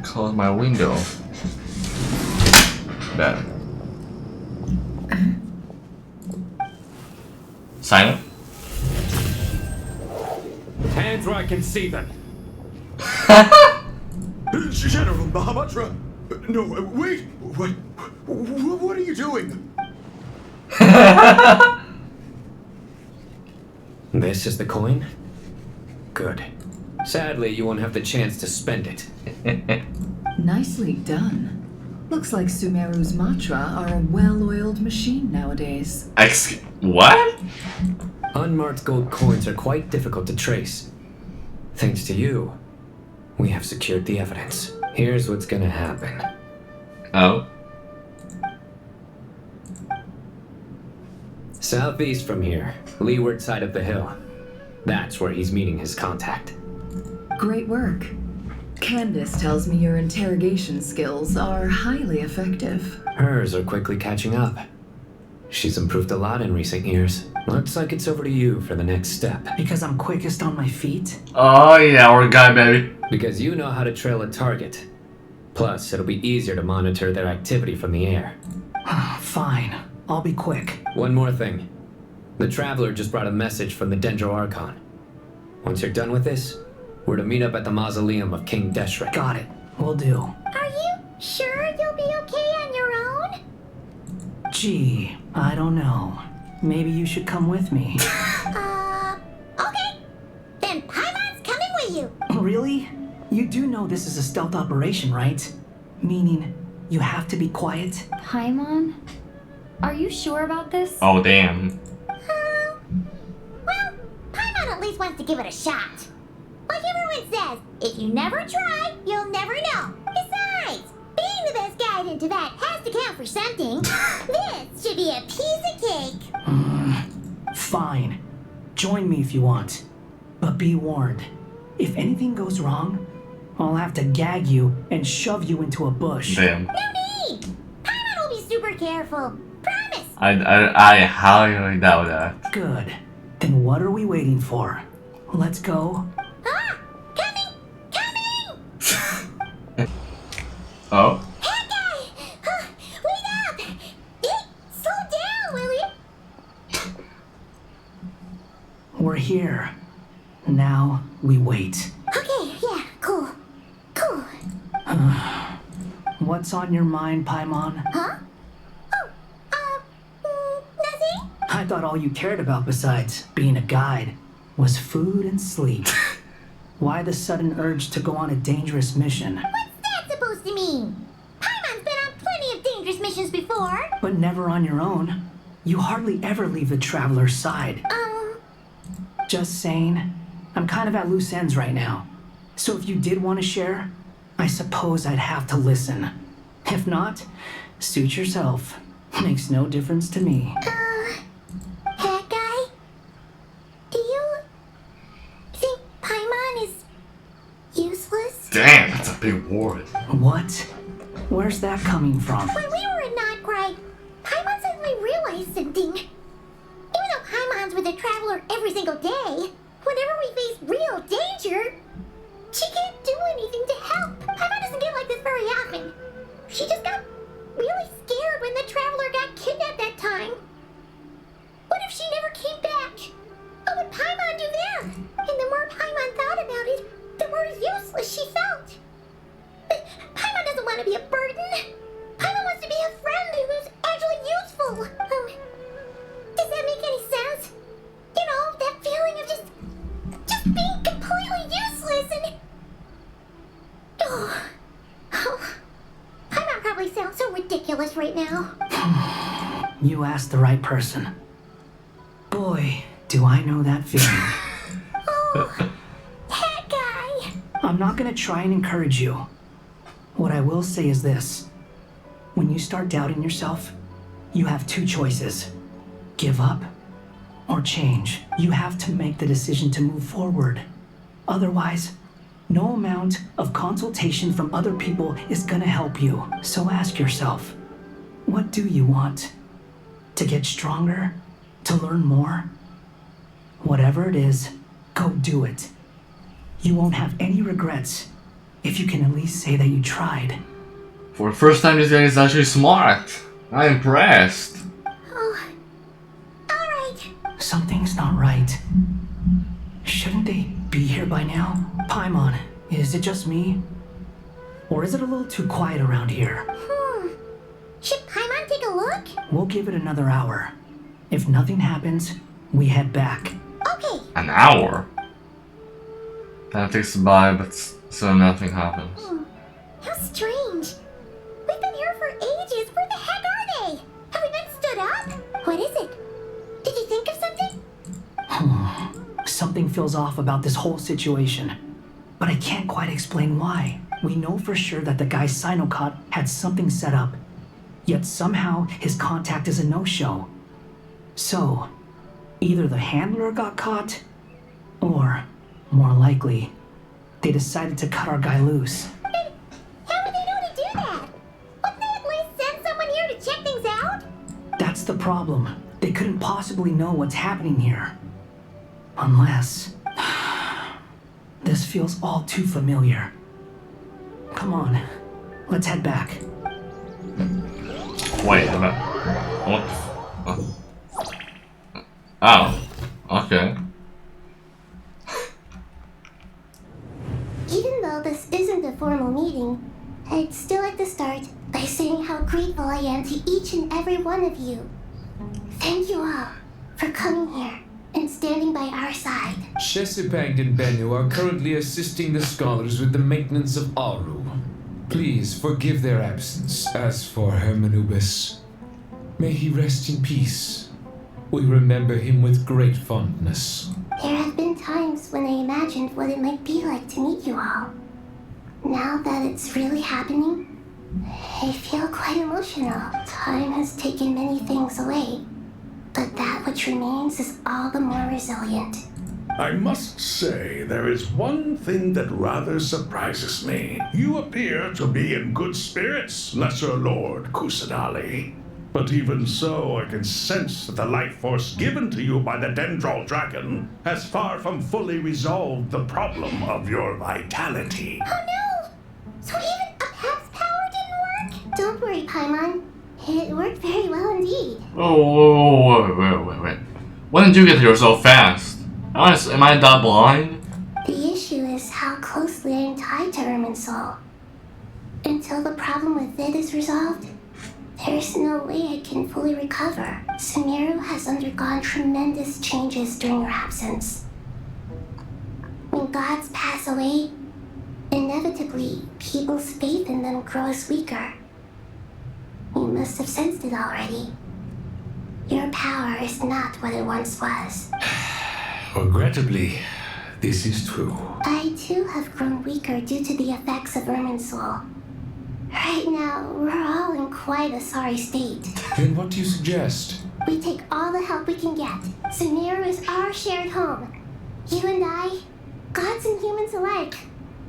Close my window. Bad. Silent. Hands where I can see them. General Mahamudra! No, wait! What are you doing? This is the coin? Good. Sadly, you won't have the chance to spend it. Nicely done. Looks like Sumeru's mantra are a well-oiled machine nowadays. What? Unmarked gold coins are quite difficult to trace. Thanks to you, we have secured the evidence. Here's what's gonna happen. Oh. Southeast from here, leeward side of the hill. That's where he's meeting his contact. Great work. Candace tells me your interrogation skills are highly effective. Hers are quickly catching up. She's improved a lot in recent years. Looks like it's over to you for the next step. Because I'm quickest on my feet? Oh yeah, our guy, baby. Because you know how to trail a target. Plus, it'll be easier to monitor their activity from the air. Fine. I'll be quick. One more thing. The Traveler just brought a message from the Dendro Archon. Once you're done with this, we're to meet up at the mausoleum of King Deshret. Got it. Will do. Are you sure you'll be okay on your own? Gee, I don't know. Maybe you should come with me. Okay. Then Paimon's coming with you. Really? You do know this is a stealth operation, right? Meaning, you have to be quiet? Paimon? Are you sure about this? Oh damn. Well, Paimon at least wants to give it a shot. Like everyone says, if you never try, you'll never know. Besides, being the best guide into that has to count for something. This should be a piece of cake. Fine. Join me if you want. But be warned. If anything goes wrong, I'll have to gag you and shove you into a bush. Damn. No need. Paimon will be super careful. Promise. I highly doubt that. Good. Then what are we waiting for? Let's go. Ah! Coming! Coming! Oh. That guy! Wait up! Slow down, will you? We're here. Now we wait. Okay, yeah, cool. Cool. What's on your mind, Paimon? Huh? Nothing? I thought all you cared about besides being a guide was food and sleep. Why the sudden urge to go on a dangerous mission? What's that supposed to mean? Paimon's been on plenty of dangerous missions before. But never on your own. You hardly ever leave the Traveler's side. Just saying, I'm kind of at loose ends right now. So if you did want to share, I suppose I'd have to listen. If not, suit yourself. Makes no difference to me. That guy? Do you think Paimon is useless? Damn, that's a big word. What? Where's that coming from? When we were in Notgride, Paimon suddenly realized something. Even though Paimon's with the Traveler every single day, whenever we face real danger, she can't do anything to help. Paimon doesn't get like this very often. She just got really scared when the Traveler got kidnapped that time. What if she never came back? What would Paimon do then? And the more Paimon thought about it, the more useless she felt. But Paimon doesn't want to be a burden. Paimon wants to be a friend who's actually useful. Does that make any sense? You know, that feeling of just being completely useless and... Oh. Paimon probably sounds so ridiculous right now. You asked the right person. Boy, do I know that feeling. Oh, that guy. I'm not gonna try and encourage you. What I will say is this. When you start doubting yourself, you have two choices. Give up or change. You have to make the decision to move forward. Otherwise, no amount of consultation from other people is gonna help you. So ask yourself, what do you want? To get stronger? To learn more? Whatever it is, go do it. You won't have any regrets. If you can at least say that you tried. For the first time, this guy is actually smart. I'm impressed. Oh, alright. Something's not right. Shouldn't they be here by now? Paimon, is it just me? Or is it a little too quiet around here? Should Paimon take a look? We'll give it another hour. If nothing happens, we head back. Okay. An hour? Time ticks by, but so nothing happens. How strange. We've been here for ages. Where the heck are they? Have we been stood up? What is it? Did you think of something? Something feels off about this whole situation. But I can't quite explain why. We know for sure that the guy Sinocot had something set up. Yet somehow his contact is a no-show. So, either the handler got caught, or, more likely, they decided to cut our guy loose. How would they know to do that? Wouldn't they at least send someone here to check things out? That's the problem. They couldn't possibly know what's happening here. Unless... This feels all too familiar. Come on, let's head back. Wait, what? Oh, okay. Even though this isn't a formal meeting, I'd still like to start by saying how grateful I am to each and every one of you. Thank you all for coming here and standing by our side. Shesipang and Bennu are currently assisting the scholars with the maintenance of Aru. Please forgive their absence. As for Hermanubis, may he rest in peace. We remember him with great fondness. There have been times when I imagined what it might be like to meet you all. Now that it's really happening, I feel quite emotional. Time has taken many things away, but that which remains is all the more resilient. I must say, there is one thing that rather surprises me. You appear to be in good spirits, Lesser Lord Kusanali. But even so, I can sense that the life force given to you by the Dendral Dragon has far from fully resolved the problem of your vitality. Oh no! So even Uphef's power didn't work? Don't worry, Paimon. It worked very well indeed. Oh, wait. When did you get here so fast? Am I that blind? The issue is how closely I'm tied to Irminsul. Until the problem with it is resolved, there's no way I can fully recover. Sumeru has undergone tremendous changes during your absence. When gods pass away, inevitably, people's faith in them grows weaker. You must have sensed it already. Your power is not what it once was. Regrettably, this is true. I too have grown weaker due to the effects of Irminsul. Right now, we're all in quite a sorry state. Then what do you suggest? We take all the help we can get. Sumeru is our shared home. You and I, gods and humans alike,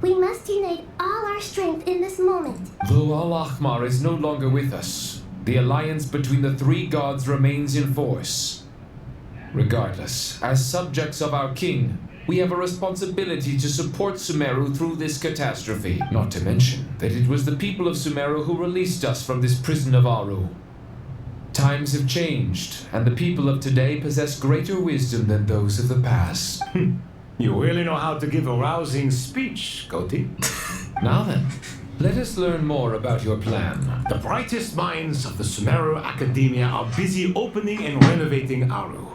we must unite all our strength in this moment. Though Al-Ahmar is no longer with us, the alliance between the three gods remains in force. Regardless, as subjects of our king, we have a responsibility to support Sumeru through this catastrophe. Not to mention that it was the people of Sumeru who released us from this prison of Aru. Times have changed, and the people of today possess greater wisdom than those of the past. You really know how to give a rousing speech, Goti. Now then, let us learn more about your plan. The brightest minds of the Sumeru Academia are busy opening and renovating Aru.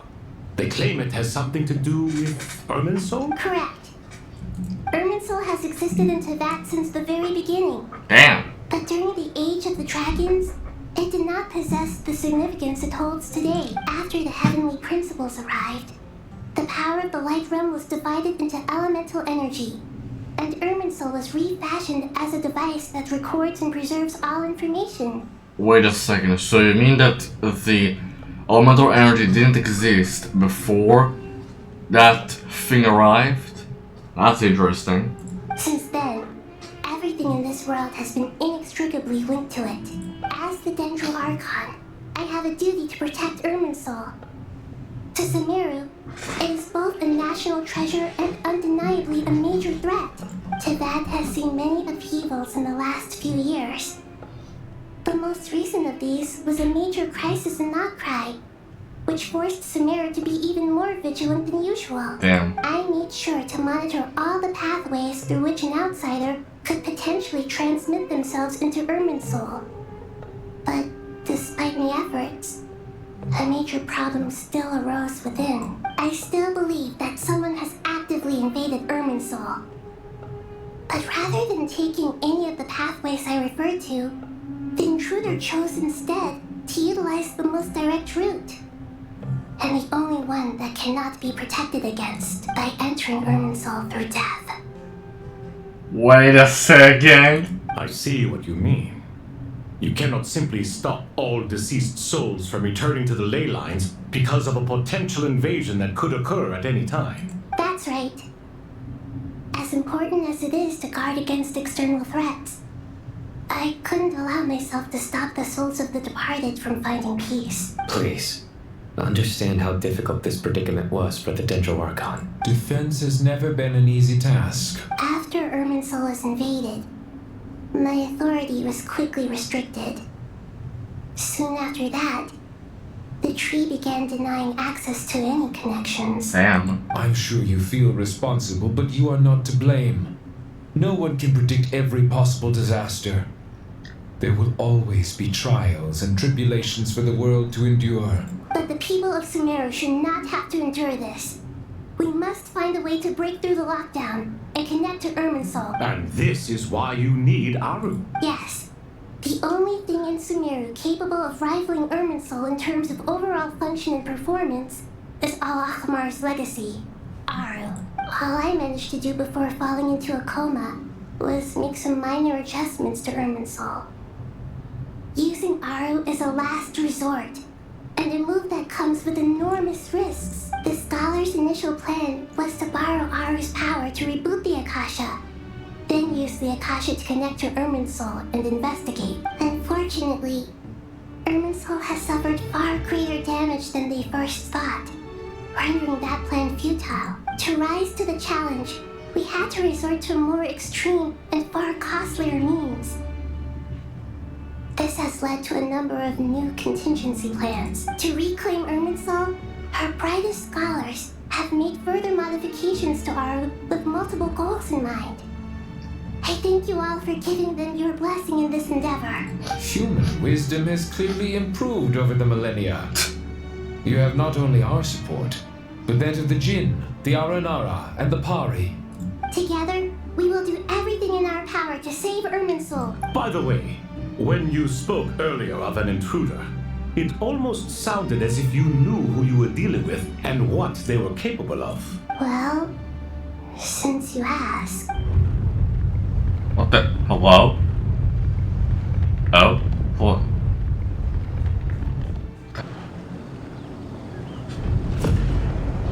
They claim it has something to do with Irminsul? Correct. Irminsul has existed in Teyvat since the very beginning. Damn. But during the Age of the Dragons, it did not possess the significance it holds today. After the heavenly principles arrived, the power of the Light Realm was divided into elemental energy, and Irminsul was refashioned as a device that records and preserves all information. Wait a second, so you mean that the elemental energy didn't exist before that thing arrived? That's interesting. Since then, everything in this world has been inextricably linked to it. As the Dendral Archon, I have a duty to protect Irminsul. To Sumeru, it is both a national treasure and undeniably a major threat. Teyvat has seen many upheavals in the last few years. The most recent of these was a major crisis in Outcry, which forced Sumeru to be even more vigilant than usual. Damn. I made sure to monitor all the pathways through which an outsider could potentially transmit themselves into Irminsul. But despite my efforts, a major problem still arose within. I still believe that someone has actively invaded Irminsul. But rather than taking any of the pathways I referred to, the intruder chose instead to utilize the most direct route. And the only one that cannot be protected against by entering Irminsul through death. Wait a second. I see what you mean. You cannot simply stop all deceased souls from returning to the ley lines because of a potential invasion that could occur at any time. That's right. As important as it is to guard against external threats, I couldn't allow myself to stop the souls of the departed from finding peace. Please, understand how difficult this predicament was for the Dendro Archon. Defense has never been an easy task. After Irminsul was invaded, my authority was quickly restricted. Soon after that, the tree began denying access to any connections. Damn. I'm sure you feel responsible, but you are not to blame. No one can predict every possible disaster. There will always be trials and tribulations for the world to endure. But the people of Sumeru should not have to endure this. We must find a way to break through the lockdown and connect to Irminsul. And this is why you need Aru. Yes. The only thing in Sumeru capable of rivaling Irminsul in terms of overall function and performance is Al-Akhmar's legacy, Aru. All I managed to do before falling into a coma was make some minor adjustments to Irminsul. Using Aru is a last resort, and a move that comes with enormous risks. The scholar's initial plan was to borrow Aru's power to reboot the Akasha, then use the Akasha to connect to Irminsul and investigate. Unfortunately, Irminsul has suffered far greater damage than they first thought, rendering that plan futile. To rise to the challenge, we had to resort to more extreme and far costlier means. This has led to a number of new contingency plans. To reclaim Irminsul, our brightest scholars have made further modifications to Aru with multiple goals in mind. I thank you all for giving them your blessing in this endeavor. Human wisdom has clearly improved over the millennia. You have not only our support, but that of the Jinn, the Aranara, and the Pari. Together, we will do everything in our power to save Irminsul. By the way, when you spoke earlier of an intruder, it almost sounded as if you knew who you were dealing with and what they were capable of. Well, since you ask. What the? Hello? Oh? What?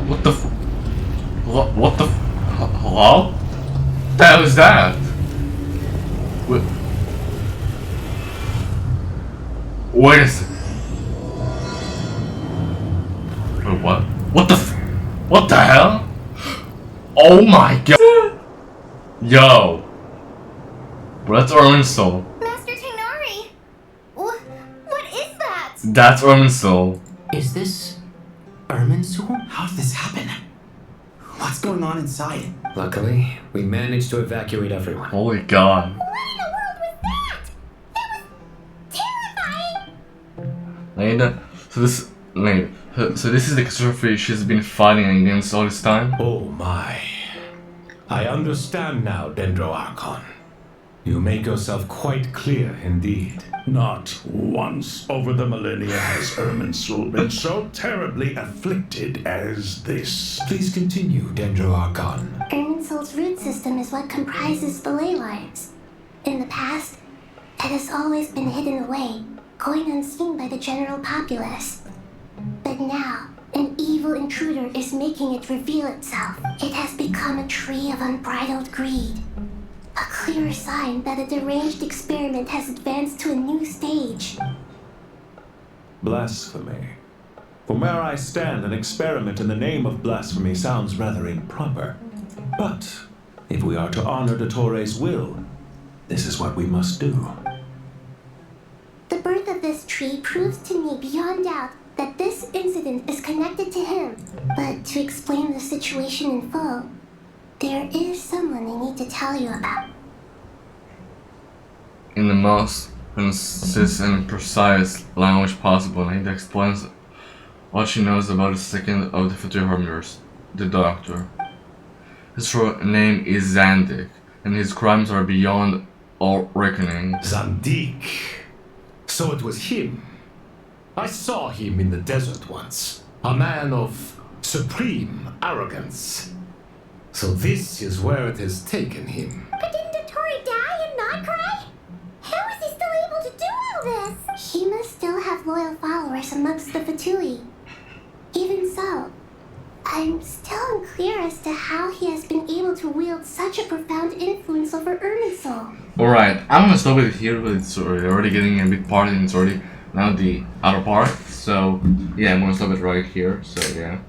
What the What the hello? What the hell is that? What? Wait a second. Wait, what? What the hell? Oh my god! Yo! Well, that's Irminsul. Master Tighnari! What is that? That's Irminsul. Is this Irminsul? How did this happen? What's going on inside? Luckily, we managed to evacuate everyone. Holy god. What in the world was that? That was terrifying! Leda, so this is the catastrophe she's been fighting against all this time? Oh my. I understand now, Dendro Archon. You make yourself quite clear indeed. Not once over the millennia has Irminsul been so terribly afflicted as this. Please continue, Dendro Archon. Irminsul's root system is what comprises the ley lines. In the past, it has always been hidden away, going unseen by the general populace. But now, an evil intruder is making it reveal itself. It has become a tree of unbridled greed. A clear sign that a deranged experiment has advanced to a new stage. Blasphemy. From where I stand, an experiment in the name of blasphemy sounds rather improper. But If we are to honor the Torre's will, this is what we must do. The birth of this tree proves to me beyond doubt that this incident is connected to him. But to explain the situation in full, there is someone I need to tell you about. In the most concise and precise language possible, Naida explains what she knows about the second of the future harmers, the Doctor. His true name is Zandik, and his crimes are beyond all reckoning. Zandik. So it was him. I saw him in the desert once. A man of supreme arrogance. So this is where it has taken him. But didn't the Tory die and not cry? How is he still able to do all this? He must still have loyal followers amongst the Fatui. Even so, I'm still unclear as to how he has been able to wield such a profound influence over Irminsul. Alright, I'm gonna stop it here, but it's already getting a big part and it's already now the outer part. So yeah, I'm gonna stop it right here. So yeah.